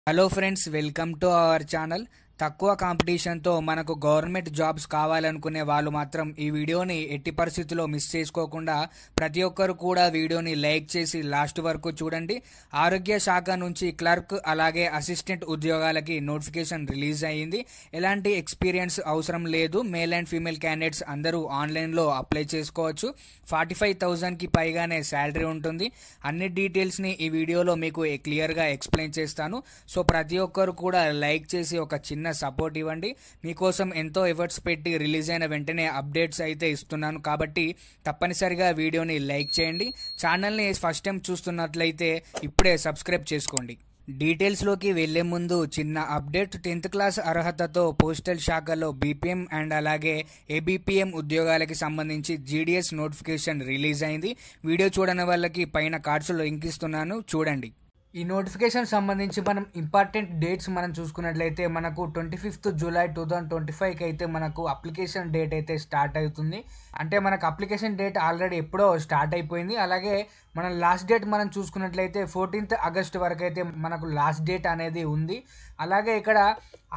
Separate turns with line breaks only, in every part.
Hello friends, welcome to our channel. తక్కువ కాంపిటీషన్తో మనకు government jobs కావాలనుకునే వాళ్ళు మాత్రం ఈ వీడియోని ఎట్టి పరిస్థితుల్లో మిస్ చేసుకోకుండా ప్రతి ఒక్కరు కూడా వీడియోని లైక్ చేసి లాస్ట్ వరకు చూడండి. ఆరోగ్య శాఖ నుంచి క్లర్క్ అలాగే అసిస్టెంట్ ఉద్యోగాలకి నోటిఫికేషన్ రిలీజ్ అయ్యింది. ఎలాంటి ఎక్స్పీరియన్స్ అవసరం లేదు. మేల్ అండ్ ఫీమేల్ క్యాండిడేట్స్ అందరూ ఆన్లైన్లో అప్లై చేసుకోవచ్చు. 45,000కి పైగానే శాలరీ ఉంటుంది. అన్ని డీటెయిల్స్ని ఈ వీడియోలో మీకు క్లియర్గా ఎక్స్ప్లెయిన్ చేస్తాను. సో ప్రతి ఒక్కరు కూడా లైక్ చేసి ఒక చిన్న సపోర్ట్ ఇవ్వండి. మీకోసం ఎంతో ఎఫర్ట్స్ పెట్టి రిలీజ్ అయిన వెంటనే అప్డేట్స్ అయితే ఇస్తున్నాను కాబట్టి తప్పనిసరిగా వీడియోని లైక్ చేయండి. ఛానల్ని ఫస్ట్ టైం చూస్తున్నట్లయితే ఇప్పుడే సబ్స్క్రైబ్ చేసుకోండి. డీటెయిల్స్లోకి వెళ్లే ముందు చిన్న అప్డేట్. 10th క్లాస్ అర్హతతో పోస్టల్ శాఖలో బీపీఎం అండ్ అలాగే ఏబీపీఎం ఉద్యోగాలకి సంబంధించి జీడీఎస్ నోటిఫికేషన్ రిలీజ్ అయింది. వీడియో చూడని వాళ్ళకి పైన కార్డ్స్లో లింక్ ఇస్తున్నాను, చూడండి. ఈ నోటిఫికేషన్ సంబంధించి మనం ఇంపార్టెంట్ డేట్స్ మనం చూసుకున్నట్లయితే మనకు 25th జూలై 2025కి అయితే మనకు అప్లికేషన్ డేట్ అయితే స్టార్ట్ అవుతుంది. అంటే మనకు అప్లికేషన్ డేట్ ఆల్రెడీ ఎప్పుడో స్టార్ట్ అయిపోయింది. అలాగే మన లాస్ట్ డేట్ మనం చూసుకున్నట్లయితే 14th ఆగస్ట్ వరకు అయితే మనకు లాస్ట్ డేట్ అనేది ఉంది. అలాగే ఇక్కడ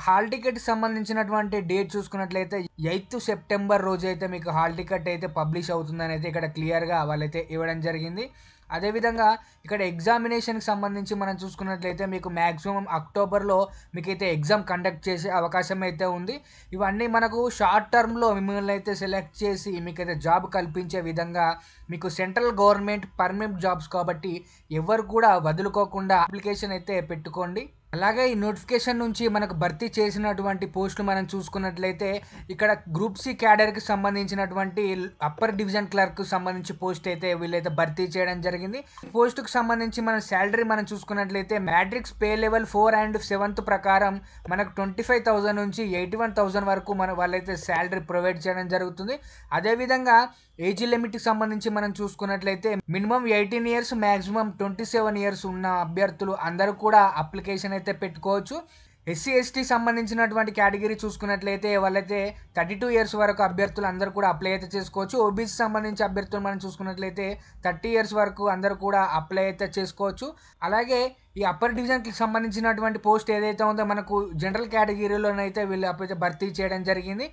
హాల్ టికెట్ సంబంధించినటువంటి డేట్ చూసుకున్నట్లయితే 8th సెప్టెంబర్ రోజు అయితే మీకు హాల్ టికెట్ అయితే పబ్లిష్ అవుతుందని అయితే ఇక్కడ క్లియర్గా వాళ్ళైతే ఇవ్వడం జరిగింది. అదేవిధంగా ఇక్కడ ఎగ్జామినేషన్కి సంబంధించి మనం చూసుకున్నట్లయితే మీకు మ్యాక్సిమం అక్టోబర్లో మీకైతే ఎగ్జామ్ కండక్ట్ చేసే అవకాశం అయితే ఉంది. ఇవన్నీ మనకు షార్ట్ టర్మ్లో మిమ్మల్ని అయితే సెలెక్ట్ చేసి మీకైతే జాబ్ కల్పించే విధంగా మీకు సెంట్రల్ గవర్నమెంట్ పర్మనెంట్ జాబ్స్ కాబట్టి ఎవరు కూడా వదులుకోకుండా అప్లికేషన్ అయితే పెట్టుకోండి. అలాగే ఈ నోటిఫికేషన్ నుంచి మనకు భర్తీ చేసినటువంటి పోస్టులు మనం చూసుకున్నట్లయితే ఇక్కడ గ్రూప్ సి క్యాడర్కి సంబంధించినటువంటి అప్పర్ డివిజన్ క్లర్క్ సంబంధించి పోస్ట్ అయితే వీళ్ళైతే భర్తీ చేయడం జరిగింది. పోస్టుకు సంబంధించి మన శాలరీ మనం చూసుకున్నట్లయితే matrix pay level 4 and 7th ప్రకారం మనకు 25,000 నుంచి 81,000 వరకు వాళ్ళైతే శాలరీ ప్రొవైడ్ చేయడం జరుగుతుంది. అదేవిధంగా ఏజ్ లిమిట్కి సంబంధించి మనం చూసుకున్నట్లయితే మినిమం 18 years మ్యాక్సిమం 27 years ఉన్న అభ్యర్థులు అందరూ కూడా అప్లికేషన్ అయితే పెట్టుకోవచ్చు. ఎస్సీ ఎస్టీ సంబంధించినటువంటి కేటగిరీ చూసుకున్నట్లయితే వాళ్ళైతే 32 years వరకు అభ్యర్థులు అందరూ కూడా అప్లై అయితే చేసుకోవచ్చు. ఓబీసీ సంబంధించి అభ్యర్థులు మనం చూసుకున్నట్లయితే 30 years వరకు అందరూ కూడా అప్లై అయితే చేసుకోవచ్చు. అలాగే ఈ అప్పర్ డివిజన్కి సంబంధించినటువంటి పోస్ట్ ఏదైతే ఉందో మనకు జనరల్ కేటగిరీలోనైతే వీళ్ళు అప్పుడైతే భర్తీ చేయడం జరిగింది.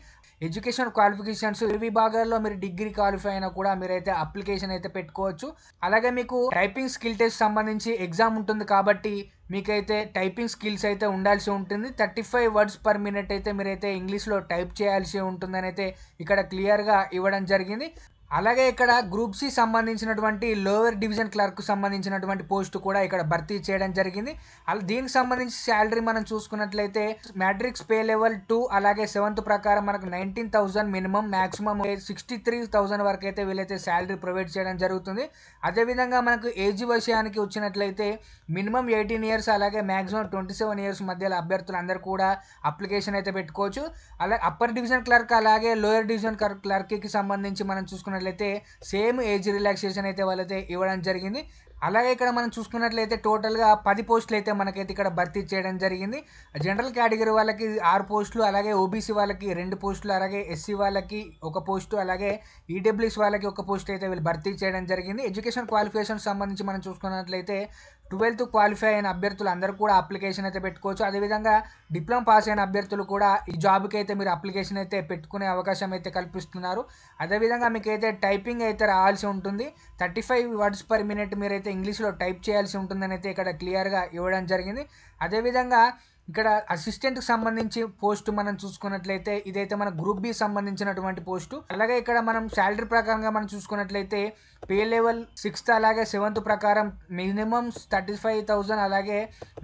ఎడ్యుకేషన్ క్వాలిఫికేషన్స్ ఈ విభాగాల్లో మీరు డిగ్రీ క్వాలిఫై అయినా కూడా మీరైతే అప్లికేషన్ అయితే పెట్టుకోవచ్చు. అలాగే మీకు టైపింగ్ స్కిల్ టెస్ట్ సంబంధించి ఎగ్జామ్ ఉంటుంది కాబట్టి మీకైతే టైపింగ్ స్కిల్స్ అయితే ఉండాల్సి ఉంటుంది. 35 words per minute అయితే మీరైతే ఇంగ్లీష్లో టైప్ చేయాల్సి ఉంటుందని అయితే ఇక్కడ క్లియర్గా ఇవ్వడం జరిగింది. అలాగే ఇక్కడ గ్రూప్ సి సంబంధించినటువంటి లోవర్ డివిజన్ క్లర్క్ సంబంధించినటువంటి పోస్ట్ కూడా ఇక్కడ భర్తీ చేయడం జరిగింది. దీనికి సంబంధించి శాలరీ మనం చూసుకున్నట్లయితే మ్యాట్రిక్స్ పే లెవెల్ 2 అలాగే 7th ప్రకారం మనకు 19,000 మినిమం మ్యాక్సిమం 63,000 వరకు అయితే వీళ్ళైతే శాలరీ ప్రొవైడ్ చేయడం జరుగుతుంది. అదేవిధంగా మనకు ఏజ్ విషయానికి వచ్చినట్లయితే మినిమం 18 years అలాగే మ్యాక్సిమం 27 years మధ్యలో అభ్యర్థులు అందరూ కూడా అప్లికేషన్ అయితే పెట్టుకోవచ్చు. అలాగే అప్పర్ డివిజన్ క్లర్క్ అలాగే లోయర్ డివిజన్ క్లర్క్కి సంబంధించి మనం చూసుకున్నట్లయితే సేమ్ ఏజ్ రిలాక్సేషన్ అయితే వాళ్ళైతే ఇవ్వడం జరిగింది. అలాగే ఇక్కడ మనం చూసుకున్నట్లయితే టోటల్గా 10 పోస్టులు అయితే మనకైతే ఇక్కడ భర్తీ చేయడం జరిగింది. జనరల్ కేటగిరీ వాళ్ళకి 6 పోస్టులు అలాగే ఓబీసీ వాళ్ళకి 2 పోస్టులు అలాగే ఎస్సీ వాళ్ళకి 1 పోస్టు అలాగే ఈడబ్ల్యూఎస్ వాళ్ళకి 1 పోస్ట్ అయితే వీళ్ళు భర్తీ చేయడం జరిగింది. ఎడ్యుకేషన్ క్వాలిఫికేషన్ సంబంధించి మనం చూసుకున్నట్లయితే 12th క్వాలిఫై అయిన అభ్యర్థులు అందరూ కూడా అప్లికేషన్ అయితే పెట్టుకోవచ్చు. అదేవిధంగా డిప్లొమా పాస్ అయిన అభ్యర్థులు కూడా ఈ జాబ్కి అయితే మీరు అప్లికేషన్ అయితే పెట్టుకునే అవకాశం అయితే కల్పిస్తున్నారు. అదేవిధంగా మీకైతే టైపింగ్ అయితే రావాల్సి ఉంటుంది. 35 words per minute మీరైతే ఇంగ్లీష్లో టైప్ చేయాల్సి ఉంటుందని అయితే ఇక్కడ క్లియర్గా ఇవ్వడం జరిగింది. అదేవిధంగా ఇక్కడ అసిస్టెంట్కి సంబంధించి పోస్ట్ మనం చూసుకున్నట్లయితే ఇదైతే మన గ్రూప్ బి సంబంధించినటువంటి పోస్టు. అలాగే ఇక్కడ మనం శాలరీ ప్రకారంగా మనం చూసుకున్నట్లయితే పే లెవెల్ 6th అలాగే 7th ప్రకారం మినిమం 35,000 అలాగే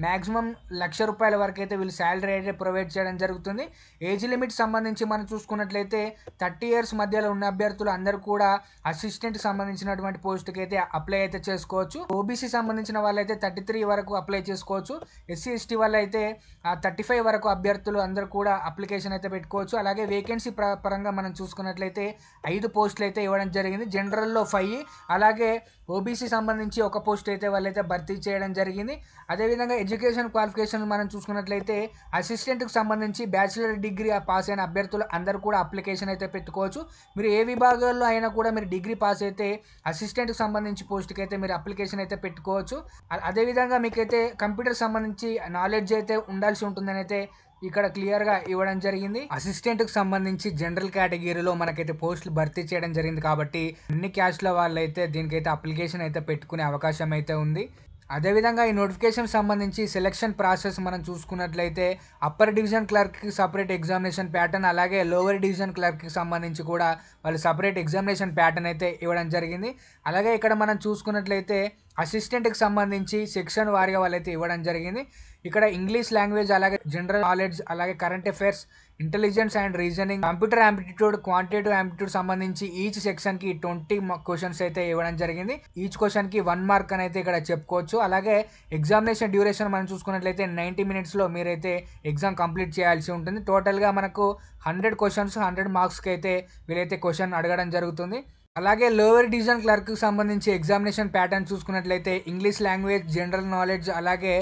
మ్యాక్సిమం ₹1,00,000 వరకు అయితే వీళ్ళు శాలరీ అయితే ప్రొవైడ్ చేయడం జరుగుతుంది. ఏజ్ లిమిట్ సంబంధించి మనం చూసుకున్నట్లయితే 30 years మధ్యలో ఉన్న అభ్యర్థులు అందరూ కూడా అసిస్టెంట్కి సంబంధించినటువంటి పోస్ట్కి అయితే అప్లై అయితే చేసుకోవచ్చు. ఓబీసీ సంబంధించిన వాళ్ళైతే 33 వరకు అప్లై చేసుకోవచ్చు. ఎస్సీ ఎస్టీ వాళ్ళు అయితే 35 వరకు అభ్యర్థులు అందరూ కూడా అప్లికేషన్ అయితే పెట్టుకోవచ్చు. అలాగే వేకెన్సీ పరంగా మనం చూసుకున్నట్లయితే 5 పోస్టులు అయితే ఇవ్వడం జరిగింది. జనరల్లో 5 అలాగే ఓబీసీ సంబంధించి ఒక పోస్ట్ అయితే వాళ్ళైతే భర్తీ చేయడం జరిగింది. అదేవిధంగా ఎడ్యుకేషన్ క్వాలిఫికేషన్ మనం చూసుకున్నట్లయితే అసిస్టెంట్కి సంబంధించి బ్యాచిలర్ డిగ్రీ పాస్ అయిన అభ్యర్థులు అందరూ కూడా అప్లికేషన్ అయితే పెట్టుకోవచ్చు. మీరు ఏ విభాగాల్లో అయినా కూడా మీరు డిగ్రీ పాస్ అయితే అసిస్టెంట్కి సంబంధించి పోస్ట్కి అయితే మీరు అప్లికేషన్ అయితే పెట్టుకోవచ్చు. అదేవిధంగా మీకైతే కంప్యూటర్ సంబంధించి నాలెడ్జ్ అయితే ఉండాల్సి ఉంటుందని అయితే ఇక్కడ క్లియర్గా ఇవ్వడం జరిగింది. అసిస్టెంట్కి సంబంధించి జనరల్ కేటగిరీలో మనకైతే పోస్టులు భర్తీ చేయడం జరిగింది కాబట్టి అన్ని క్యాస్ట్ల వాళ్ళైతే దీనికైతే అప్లికేషన్ అయితే పెట్టుకునే అవకాశం అయితే ఉంది. అదేవిధంగా ఈ నోటిఫికేషన్ సంబంధించి సెలక్షన్ ప్రాసెస్ మనం చూసుకున్నట్లయితే అప్పర్ డివిజన్ క్లర్క్కి సపరేట్ ఎగ్జామినేషన్ ప్యాటర్న్, అలాగే లోవర్ డివిజన్ క్లర్క్కి సంబంధించి కూడా వాళ్ళు సపరేట్ ఎగ్జామినేషన్ ప్యాటర్న్ అయితే ఇవ్వడం జరిగింది. అలాగే ఇక్కడ మనం చూసుకున్నట్లయితే అసిస్టెంట్కి సంబంధించి సెక్షన్ వారీగా వాళ్ళైతే ఇవ్వడం జరిగింది. ఇక్కడ ఇంగ్లీష్ లాంగ్వేజ్, అలాగే జనరల్ నాలెడ్జ్, అలాగే current affairs, intelligence and reasoning, computer aptitude, quantitative aptitude సంబంధించి ఈచ్ సెక్షన్కి 20 క్వశ్చన్స్ అయితే ఇవ్వడం జరిగింది. ఈచ్ క్వశ్చన్కి 1 మార్క్ అని అయితే ఇక్కడ చెప్పుకోవచ్చు. అలాగే ఎగ్జామినేషన్ డ్యూరేషన్ మనం చూసుకున్నట్లయితే 90 మినిట్స్లో మీరైతే ఎగ్జామ్ కంప్లీట్ చేయాల్సి ఉంటుంది. టోటల్గా మనకు 100 క్వశ్చన్స్ 100 మార్క్స్కి అయితే వీలైతే క్వశ్చన్ అడగడం జరుగుతుంది. అలాగే లోవర్ డివిజన్ క్లర్క్కి సంబంధించి ఎగ్జామినేషన్ ప్యాటర్న్ చూసుకున్నట్లయితే ఇంగ్లీష్ లాంగ్వేజ్, జనరల్ నాలెడ్జ్, అలాగే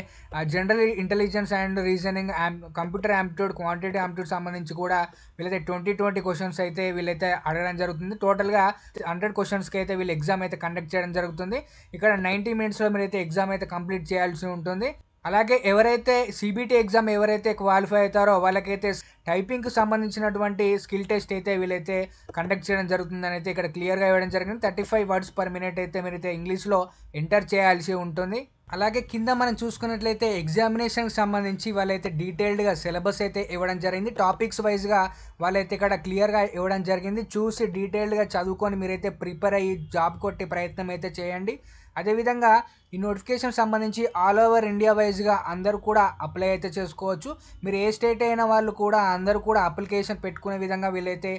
general intelligence and reasoning, computer aptitude, quantity aptitude సంబంధించి కూడా వీళ్ళైతే 20 క్వశ్చన్స్ అయితే వీళ్ళైతే అడగడం జరుగుతుంది. టోటల్గా 100 క్వశ్చన్స్కి అయితే వీళ్ళు ఎగ్జామ్ అయితే కండక్ట్ చేయడం జరుగుతుంది. ఇక్కడ 90 మినిట్స్లో మీరైతే ఎగ్జామ్ అయితే కంప్లీట్ చేయాల్సి ఉంటుంది. అలాగే ఎవరైతే సిబిటి ఎగ్జామ్ ఎవరైతే క్వాలిఫై అవుతారో వాళ్ళకైతే టైపింగ్కి సంబంధించినటువంటి స్కిల్ టెస్ట్ అయితే వీళ్ళైతే కండక్ట్ చేయడం జరుగుతుందని అయితే ఇక్కడ క్లియర్గా ఇవ్వడం జరిగింది. 35 వర్డ్స్ పర్ మినిట్ అయితే మీరైతే ఇంగ్లీష్లో ఎంటర్ చేయాల్సి ఉంటుంది. అలాగే కింద మనం చూసుకున్నట్లయితే ఎగ్జామినేషన్కి సంబంధించి వాళ్ళైతే డీటెయిల్డ్గా సిలబస్ అయితే ఇవ్వడం జరిగింది. టాపిక్స్ వైజ్గా వాళ్ళైతే ఇక్కడ క్లియర్గా ఇవ్వడం జరిగింది. చూసి డీటెయిల్డ్గా చదువుకొని మీరైతే ప్రిపేర్ అయ్యి జాబ్ కొట్టే ప్రయత్నం అయితే చేయండి. అదేవిధంగా ఈ నోటిఫికేషన్ సంబంధించి ఆల్ ఓవర్ ఇండియా వైజ్గా అందరూ కూడా అప్లై అయితే చేసుకోవచ్చు. మీరు ఏ స్టేట్ అయిన వాళ్ళు కూడా అందరూ కూడా అప్లికేషన్ పెట్టుకునే విధంగా వీళ్ళైతే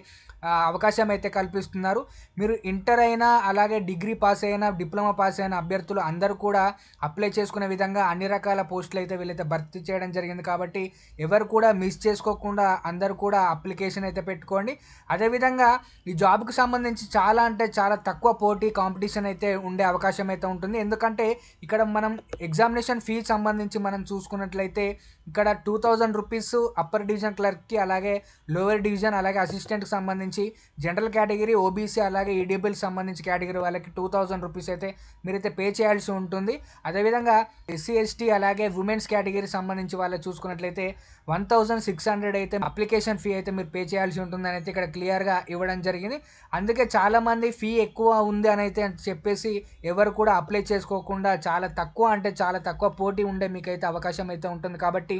అవకాశం అయితే కల్పిస్తున్నారు. మీరు ఇంటర్ అయినా, అలాగే డిగ్రీ పాస్ అయినా, డిప్లొమా పాస్ అయిన అభ్యర్థులు అందరూ కూడా అప్లై చేసుకునే విధంగా అన్ని రకాల పోస్టులు అయితే వీళ్ళైతే భర్తీ చేయడం జరిగింది. కాబట్టి ఎవరు కూడా మిస్ చేసుకోకుండా అందరూ కూడా అప్లికేషన్ అయితే పెట్టుకోండి. అదేవిధంగా ఈ జాబ్కి సంబంధించి చాలా అంటే చాలా తక్కువ పోటీ కాంపిటీషన్ అయితే ఉండే అవకాశం అయితే ఉంటుంది. ఎందుకంటే ఇక్కడ మనం ఎగ్జామినేషన్ ఫీజు సంబంధించి మనం చూసుకున్నట్లయితే ఇక్కడ 2000 రూపీస్ అప్పర్ డివిజన్ క్లర్క్కి, అలాగే లోవర్ డివిజన్, అలాగే అసిస్టెంట్కి సంబంధించి జనరల్ కేటగిరీ, ఓబీసీ, అలాగే ఈడబ్ల్యూకి సంబంధించి కేటగిరీ వాళ్ళకి 2000 రూపీస్ అయితే మీరైతే పే చేయాల్సి ఉంటుంది. అదేవిధంగా ఎస్సీ ఎస్టీ అలాగే ఉమెన్స్ కేటగిరీ సంబంధించి వాళ్ళు చూసుకున్నట్లయితే 1600 అయితే అప్లికేషన్ ఫీ అయితే మీరు పే చేయాల్సి ఉంటుందని అయితే ఇక్కడ క్లియర్గా ఇవ్వడం జరిగింది. అందుకే చాలామంది ఫీ ఎక్కువ ఉంది అని అయితే చెప్పేసి ఎవరు కూడా అప్లై చేసుకోకుండా చాలా తక్కువ అంటే చాలా తక్కువ పోటీ ఉండే మీకైతే అవకాశం అయితే ఉంటుంది. కాబట్టి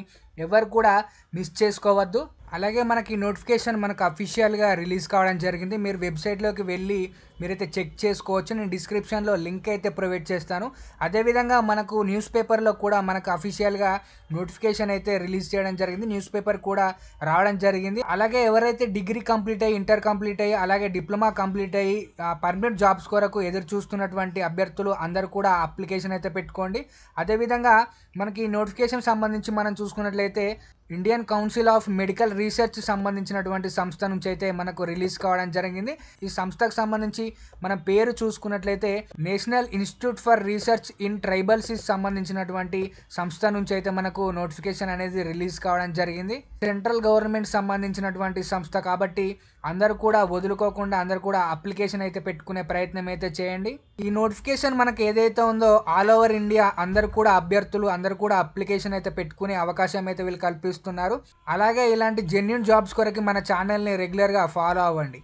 ఎవరు కూడా మిస్ చేసుకోవద్దు. అలాగే మనకి నోటిఫికేషన్ మనకు అఫీషియల్గా రిలీజ్ కావడం జరిగింది. మీరు వెబ్సైట్లోకి వెళ్ళి మీరైతే చెక్ చేసుకోవచ్చు. నేను డిస్క్రిప్షన్లో లింక్ అయితే ప్రొవైడ్ చేస్తాను. అదేవిధంగా మనకు న్యూస్ పేపర్లో కూడా మనకు అఫీషియల్గా నోటిఫికేషన్ అయితే రిలీజ్ చేయడం జరిగింది. న్యూస్ పేపర్ కూడా రావడం జరిగింది. అలాగే ఎవరైతే డిగ్రీ కంప్లీట్ అయ్యి, ఇంటర్ కంప్లీట్ అయ్యి, అలాగే డిప్లొమా కంప్లీట్ అయ్యి పర్మనెంట్ జాబ్స్ కొరకు ఎదురు చూస్తున్నటువంటి అభ్యర్థులు అందరూ కూడా అప్లికేషన్ అయితే పెట్టుకోండి. అదేవిధంగా మనకి నోటిఫికేషన్ సంబంధించి మనం చూసుకున్నట్లయితే Indian council of medical research సంబంధించినటువంటి సంస్థ నుంచి అయితే మనకు రిలీజ్ కావడం జరిగింది. ఈ సంస్థకు సంబంధించి మన పేరు చూసుకున్నట్లయితే national institute for research in tribals సంబంధించినటువంటి సంస్థ నుంచి అయితే మనకు నోటిఫికేషన్ అనేది రిలీజ్ కావడం జరిగింది. సెంట్రల్ గవర్నమెంట్ సంబంధించినటువంటి సంస్థ కాబట్టి అందరూ కూడా వదులుకోకుండా అందరూ కూడా అప్లికేషన్ అయితే పెట్టుకునే ప్రయత్నం అయితే చేయండి. ఈ నోటిఫికేషన్ మనకు ఏదైతే ఉందో ఆల్ ఓవర్ ఇండియా అందరూ కూడా అభ్యర్థులు అందరూ కూడా అప్లికేషన్ అయితే పెట్టుకునే అవకాశం అయితే వీళ్ళు కల్పిస్తున్నారు. అలాగే ఇలాంటి జెన్యూన్ జాబ్స్ కొరకు మన ఛానల్ని రెగ్యులర్గా ఫాలో అవ్వండి.